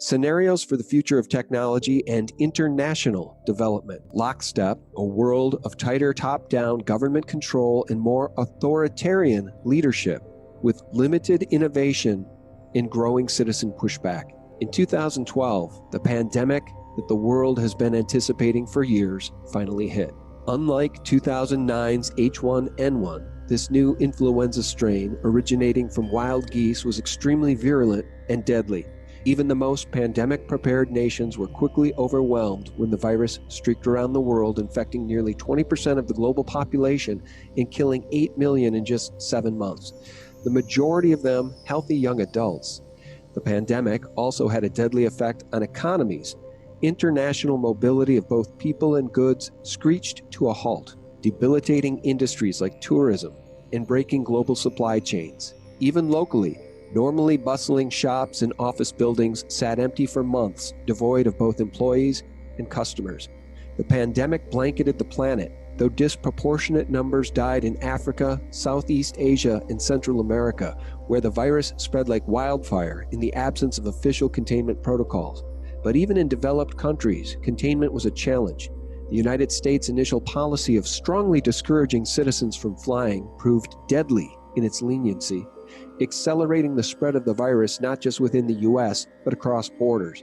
Scenarios for the future of technology and international development. Lockstep, a world of tighter top-down government control and more authoritarian leadership, with limited innovation and growing citizen pushback. In 2012, the pandemic that the world has been anticipating for years finally hit. Unlike 2009's H1N1, this new influenza strain originating from wild geese was extremely virulent and deadly. Even the most pandemic-prepared nations were quickly overwhelmed when the virus streaked around the world, infecting nearly 20% of the global population and killing 8 million in just 7 months. The majority of them healthy young adults. The pandemic also had a deadly effect on economies. International mobility of both people and goods screeched to a halt, debilitating industries like tourism and breaking global supply chains. Even locally, normally bustling shops and office buildings sat empty for months, devoid of both employees and customers. The pandemic blanketed the planet, though disproportionate numbers died in Africa, Southeast Asia, and Central America, where the virus spread like wildfire in the absence of official containment protocols. But even in developed countries, containment was a challenge. The United States' initial policy of strongly discouraging citizens from flying proved deadly in its leniency, accelerating the spread of the virus not just within the U.S., but across borders.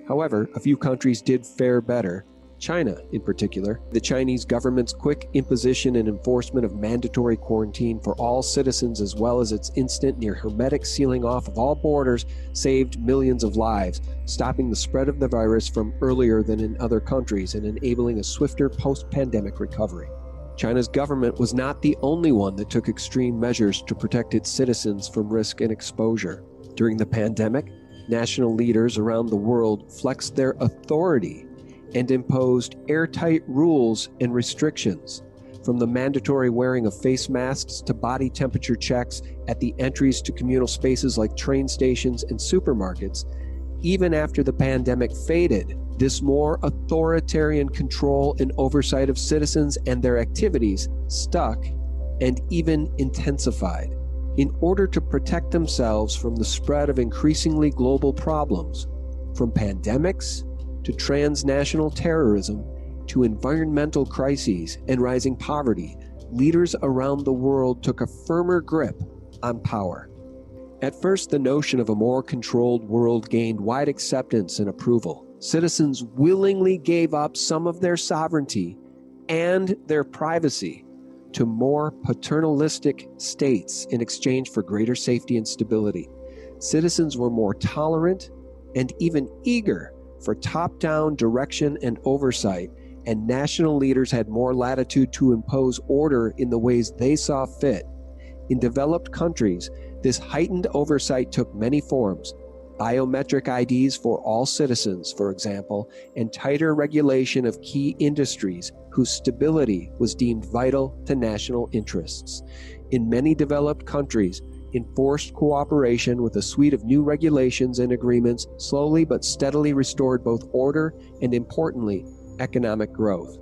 However, a few countries did fare better. China, in particular. The Chinese government's quick imposition and enforcement of mandatory quarantine for all citizens, as well as its instant near hermetic sealing off of all borders, saved millions of lives, stopping the spread of the virus from earlier than in other countries and enabling a swifter post-pandemic recovery. China's government was not the only one that took extreme measures to protect its citizens from risk and exposure. During the pandemic, national leaders around the world flexed their authority and imposed airtight rules and restrictions, from the mandatory wearing of face masks to body temperature checks at the entries to communal spaces like train stations and supermarkets. Even after the pandemic faded, this more authoritarian control and oversight of citizens and their activities stuck and even intensified. In order to protect themselves from the spread of increasingly global problems, from pandemics to transnational terrorism, to environmental crises and rising poverty, leaders around the world took a firmer grip on power. At first, the notion of a more controlled world gained wide acceptance and approval. Citizens willingly gave up some of their sovereignty and their privacy to more paternalistic states in exchange for greater safety and stability. Citizens were more tolerant and even eager for top-down direction and oversight, and national leaders had more latitude to impose order in the ways they saw fit. In developed countries, this heightened oversight took many forms: biometric IDs for all citizens, for example, and tighter regulation of key industries whose stability was deemed vital to national interests. In many developed countries, enforced cooperation with a suite of new regulations and agreements slowly but steadily restored both order and, importantly, economic growth.